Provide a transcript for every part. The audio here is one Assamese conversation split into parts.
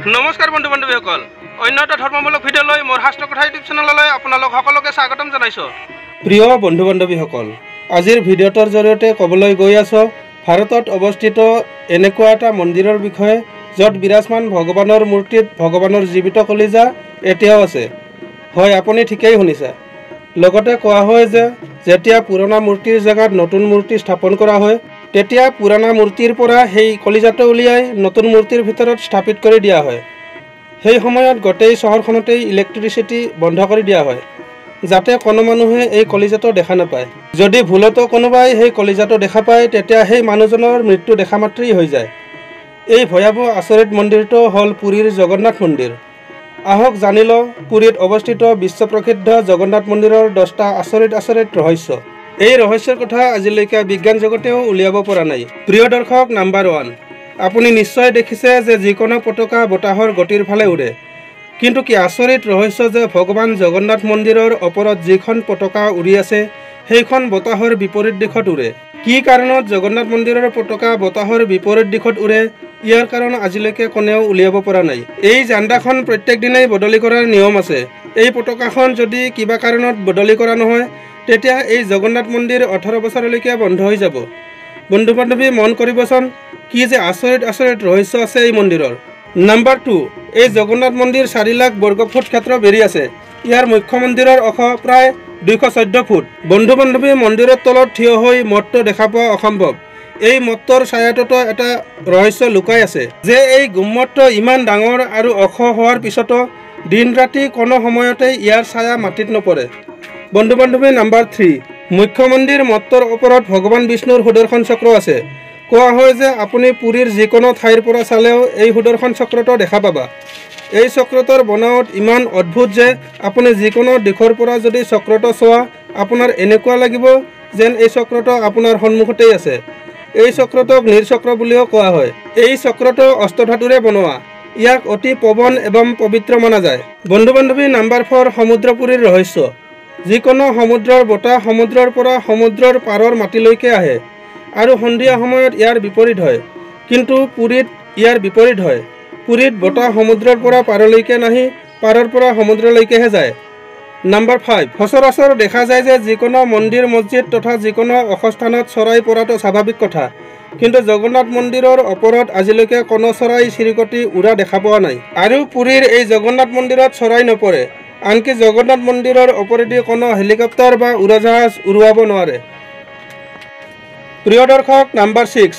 নমস্কাৰ বন্ধু বান্ধৱীসকল, অন্য এটা ধৰ্মমূলক ভিডিঅ'লৈ মোৰ শাস্ত্ৰ কথা ইউটিউব চেনেললৈ আপোনালোক সকলোকে স্বাগতম জনাইছোঁ। প্ৰিয় বন্ধু বান্ধৱীসকল, আজিৰ ভিডিঅ'টোৰ জৰিয়তে ক'বলৈ গৈ আছোঁ ভাৰতত অৱস্থিত এনেকুৱা এটা মন্দিৰৰ বিষয়ে য'ত বিৰাজমান ভগৱানৰ মূৰ্তিত ভগৱানৰ জীৱিত কলিজা এতিয়াও আছে। হয়, আপুনি ঠিকেই শুনিছে। লগতে কোৱা হয় যে যেতিয়া পুৰণা মূৰ্তিৰ জেগাত নতুন মূৰ্তি স্থাপন কৰা হয় তেতিয়া পুৰণা মূৰ্তিৰ পৰা সেই কলিজাটো উলিয়াই নতুন মূৰ্তিৰ ভিতৰত স্থাপিত কৰি দিয়া হয়। সেই সময়ত গোটেই চহৰখনতেই ইলেক্ট্ৰিচিটি বন্ধ কৰি দিয়া হয় যাতে কোনো মানুহে এই কলিজাটো দেখা নাপায়। যদি ভুলতো কোনোবাই সেই কলিজাটো দেখা পায় তেতিয়া সেই মানুহজনৰ মৃত্যু দেখা মাত্ৰেই হৈ যায়। এই ভয়াৱহ আচৰিত মন্দিৰটো হ'ল পুৰীৰ জগন্নাথ মন্দিৰ। আহক জানি লওঁ পুৰীত অৱস্থিত বিশ্ব প্ৰসিদ্ধ জগন্নাথ মন্দিৰৰ 10টা আচৰিত ৰহস্য। এই ৰহস্যৰ কথা আজিলৈকে বিজ্ঞান জগতেও উলিয়াব পৰা নাই। প্ৰিয় দৰ্শক, নাম্বাৰ 1, আপুনি নিশ্চয় দেখিছে যে যিকোনো পতাকা বতাহৰ গতিৰ ফালে উৰে। কিন্তু কি আচৰিত ৰহস্য যে ভগৱান জগন্নাথ মন্দিৰৰ ওপৰত যিখন পতাকা উৰি আছে সেইখন বতাহৰ বিপৰীত দিশত উৰে। কি কাৰণত জগন্নাথ মন্দিৰৰ পতাকা বতাহৰ বিপৰীত দিশত উৰে, ইয়াৰ কাৰণ আজিলৈকে কোনেও উলিয়াব পৰা নাই। এই জাণ্ডাখন প্ৰত্যেক দিনাই বদলি কৰাৰ নিয়ম আছে। এই পতাকাখন যদি কিবা কাৰণত বদলি কৰা নহয় তেতিয়া এই জগন্নাথ মন্দিৰ 18 বছৰলৈকে বন্ধ হৈ যাব। বন্ধু বান্ধৱী, মন কৰিবচোন কি যে আচৰিত ৰহস্য আছে এই মন্দিৰৰ। নাম্বাৰ 2, এই জগন্নাথ মন্দিৰ 4 লাখ বৰ্গফুট ক্ষেত্ৰ বেৰি আছে। ইয়াৰ মুখ্য মন্দিৰৰ ওখ প্ৰায় 214 ফুট। বন্ধু বান্ধৱী, মন্দিৰৰ তলত থিয় হৈ মঠটো দেখা পোৱা অসম্ভৱ। এই মঠটোৰ ছায়াটোতো এটা ৰহস্য লুকাই আছে যে এই গুম্মটটো ইমান ডাঙৰ আৰু ওখ হোৱাৰ পিছতো দিন ৰাতি কোনো সময়তেই ইয়াৰ ছায়া মাটিত নপৰে। বন্ধু বান্ধৱী, নাম্বাৰ 3, মুখ্য মন্দিৰ মঠটোৰ ওপৰত ভগৱান বিষ্ণুৰ সুদৰ্শন চক্ৰ আছে। কোৱা হয় যে আপুনি পুৰীৰ যিকোনো ঠাইৰ পৰা চালেও এই সুদৰ্শন চক্ৰটো দেখা পাবা। এই চক্ৰটোৰ বনাৱট ইমান অদ্ভুত যে আপুনি যিকোনো দিশৰ পৰা যদি চক্ৰটো চোৱা আপোনাৰ এনেকুৱা লাগিব যেন এই চক্ৰটো আপোনাৰ সন্মুখতেই আছে। এই চক্ৰটোক নীৰচক্ৰ বুলিও কোৱা হয়। এই চক্ৰটো অষ্টধাতুৰে বনোৱা। ইয়াক অতি পৱন এবং পবিত্ৰ মনা যায়। বন্ধু বান্ধৱী, নাম্বাৰ 4, সমুদ্ৰপুৰীৰ ৰহস্য। যিকোনো সমুদ্ৰৰ বতাহ সমুদ্ৰৰ পৰা সমুদ্ৰৰ পাৰৰ মাটিলৈকে আহে আৰু সন্ধিয়া সময়ত ইয়াৰ বিপৰীত হয়। কিন্তু পুৰীত ইয়াৰ বিপৰীত হয়। পুৰীত বতাহ সমুদ্ৰৰ পৰা পাৰলৈকে নাহি পাৰৰ পৰা সমুদ্ৰলৈকেহে যায়। নাম্বাৰ 5, সচৰাচৰ দেখা যায় যে যিকোনো মন্দিৰ মছজিদ তথা যিকোনো ওখ স্থানত চৰাই পৰাটো স্বাভাৱিক কথা। কিন্তু জগন্নাথ মন্দিৰৰ ওপৰত আজিলৈকে কোনো চৰাই চিৰিকটি উৰা দেখা পোৱা নাই। আৰু পুৰীৰ এই জগন্নাথ মন্দিৰত চৰাই নপৰে। আনকি জগন্নাথ মন্দিৰৰ ওপৰেদি কোনো হেলিকপ্টাৰ বা উৰাজাহাজ উৰুৱাব নোৱাৰে। প্ৰিয় দৰ্শক, নাম্বাৰ 6,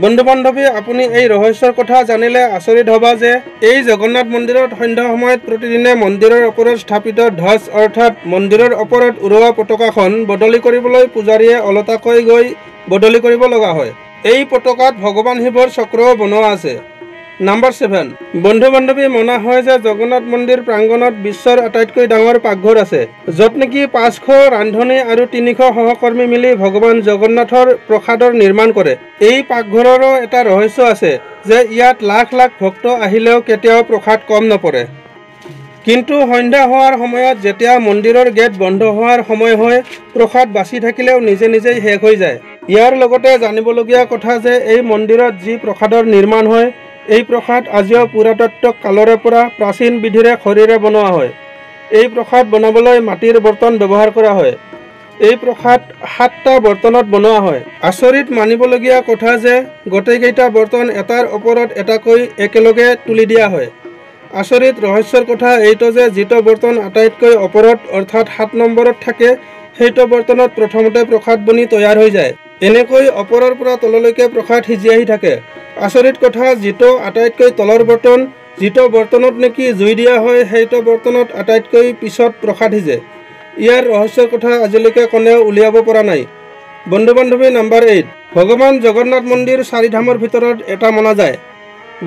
বন্ধু বান্ধৱী, আপুনি এই ৰহস্যৰ কথা জানিলে আচৰিত হ'বা যে এই জগন্নাথ মন্দিৰত সন্ধ্যা সময়ত প্ৰতিদিনে মন্দিৰৰ ওপৰত স্থাপিত ধ্বজ অৰ্থাৎ মন্দিৰৰ ওপৰত উৰুৱা পতাকাখন বদলি কৰিবলৈ পূজাৰীয়ে ওলোটাকৈ গৈ বদলি কৰিব লগা হয়। এই পতাকাত ভগৱান শিৱৰ চক্ৰও বনোৱা আছে। নাম্বাৰ 7, বন্ধু বান্ধৱী, মনা হয় যে জগন্নাথ মন্দিৰ প্ৰাংগণত বিশ্বৰ আটাইতকৈ ডাঙৰ পাকঘৰ আছে য'ত নেকি 500 ৰান্ধনী আৰু 300 সহকৰ্মী মিলি ভগৱান জগন্নাথৰ প্ৰসাদৰ নিৰ্মাণ কৰে। এই পাকঘৰৰো এটা ৰহস্য আছে যে ইয়াত লাখ লাখ ভক্ত আহিলেও কেতিয়াও প্ৰসাদ কম নপৰে। কিন্তু সন্ধ্যা হোৱাৰ সময়ত যেতিয়া মন্দিৰৰ গেট বন্ধ হোৱাৰ সময় হয় প্ৰসাদ বাচি থাকিলেও নিজেই শেষ হৈ যায়। ইয়াৰ লগতে জানিবলগীয়া কথা যে এই মন্দিৰত যি প্ৰসাদৰ নিৰ্মাণ হয় এই প্ৰসাদ আজিও পুৰাতাত্ত্বিক কালৰে পৰা প্ৰাচীন বিধিৰে খৰিৰে বনোৱা হয়। এই প্ৰসাদ বনাবলৈ মাটিৰ বৰ্তন ব্যৱহাৰ কৰা হয়। এই প্ৰসাদ 7টা বৰ্তনত বনোৱা হয়। আচৰিত মানিবলগীয়া কথা যে গোটেইকেইটা বৰ্তন এটাৰ ওপৰত এটাকৈ একেলগে তুলি দিয়া হয়। আচৰিত ৰহস্যৰ কথা এইটো যে যিটো বৰ্তন আটাইতকৈ ওপৰত অৰ্থাৎ 7 নম্বৰত থাকে সেইটো বৰ্তনত প্ৰথমতে প্ৰসাদ বনি তৈয়াৰ হৈ যায়। এনেকৈ ওপৰৰ পৰা তললৈকে প্ৰসাদ সিজি আহি থাকে। আচৰিত কথা, যিটো আটাইতকৈ তলৰ বৰ্তন, যিটো বৰ্তনত নেকি জুই দিয়া হয় সেইটো বৰ্তনত আটাইতকৈ পিছত প্ৰসাদ সিজে। ইয়াৰ ৰহস্যৰ কথা আজিলৈকে কোনেও উলিয়াব পৰা নাই। বন্ধু বান্ধৱী, নাম্বাৰ 8, ভগৱান জগন্নাথ মন্দিৰ 4 ধামৰ ভিতৰত এটা মনা যায়।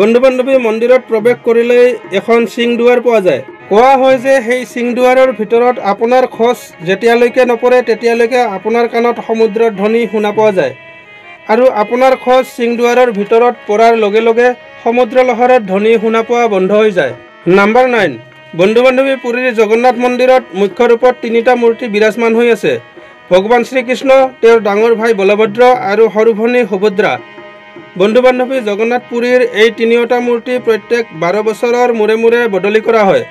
বন্ধু বান্ধৱী, মন্দিৰত প্ৰৱেশ কৰিলেই এখন সিংদুৱাৰ পোৱা যায়। কোৱা হয় যে সেই সিংদুৱাৰৰ ভিতৰত আপোনাৰ খোজ যেতিয়ালৈকে নপৰে তেতিয়ালৈকে আপোনাৰ কাণত সমুদ্ৰৰ ধ্বনি শুনা পোৱা যায় আৰু আপোনাৰ খোজ সিংদুৱাৰৰ ভিতৰত পৰাৰ লগে লগে সমুদ্ৰ লহৰৰ ধ্বনি শুনা পোৱা বন্ধ হৈ যায়। নাম্বাৰ 9, বন্ধু বান্ধৱী, পুৰীৰ জগন্নাথ মন্দিৰত মুখ্য ৰূপত 3টা মূৰ্তি বিৰাজমান হৈ আছে। ভগৱান শ্ৰীকৃষ্ণ, তেওঁৰ ডাঙৰ ভাই বলভদ্ৰ আৰু সৰু ভনী সুভদ্ৰা। বন্ধু বান্ধৱী, জগন্নাথ পুৰীৰ এই তিনিওটা মূৰ্তি প্ৰত্যেক 12 বছৰৰ মূৰে মূৰে বদলি কৰা হয়।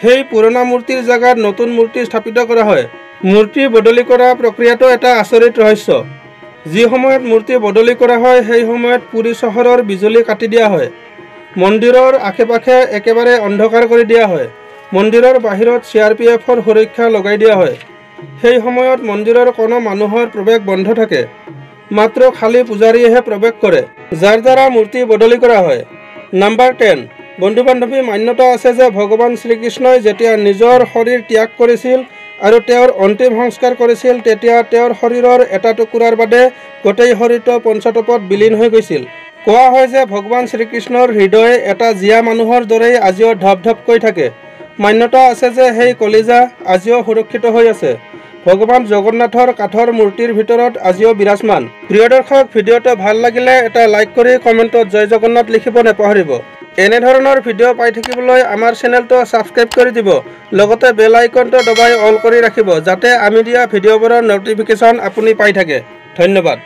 সেই পুৰণা মূৰ্তিৰ জাগাত নতুন মূৰ্তি স্থাপিত কৰা হয়। মূৰ্তি বদলি কৰা প্ৰক্ৰিয়াটো এটা আচৰিত ৰহস্য। যি সময়ত মূৰ্তি বদলি কৰা হয় সেই সময়ত পুৰী চহৰৰ বিজুলী কাটি দিয়া হয়। মন্দিৰৰ আশে-পাশে একেবাৰে অন্ধকাৰ কৰি দিয়া হয়। মন্দিৰৰ বাহিৰত CRPFৰ সুৰক্ষা লগাই দিয়া হয়। সেই সময়ত মন্দিৰৰ কোনো মানুহৰ প্ৰৱেশ বন্ধ থাকে। মাত্ৰ খালী পূজাৰীয়েহে প্ৰৱেশ কৰে, যাৰ দ্বাৰা মূৰ্তি বদলি কৰা হয়। নাম্বাৰ 10। বন্ধু বান্ধৱী, মান্যতা আছে যে ভগৱান শ্ৰীকৃষ্ণই যেতিয়া নিজৰ শৰীৰ ত্যাগ কৰিছিল আৰু তেওঁৰ অন্তিম সংস্কাৰ কৰিছিল, তেতিয়া তেওঁৰ শৰীৰৰ এটা টুকুৰাৰ বাদে গোটেই শৰীৰটো পঞ্চতপত বিলীন হৈ গৈছিল। কোৱা হয় যে ভগৱান শ্ৰীকৃষ্ণৰ হৃদয় এটা জীয়া মানুহৰ দৰেই আজিও ধপধপকৈ থাকে। মান্যতা আছে যে সেই কলিজা আজিও সুৰক্ষিত হৈ আছে। ভগৱান জগন্নাথৰ কাঠৰ মূৰ্তিৰ ভিতৰত আজিও বিৰাজমান। প্ৰিয় দৰ্শক, ভিডিঅ'টো ভাল লাগিলে এটা লাইক কৰি কমেণ্টত জয় জগন্নাথ লিখিব নাপাহৰিব। এনেধৰণৰ ভিডিঅ' পাই থাকিবলৈ আমাৰ চেনেলটো ছাবস্ক্ৰাইব কৰি দিব। লগতে বেল আইকনটো দবাই অল কৰি ৰাখিব, যাতে আমি দিয়া ভিডিঅ'বোৰৰ ন'টিফিকেশ্যন আপুনি পাই থাকে। ধন্যবাদ।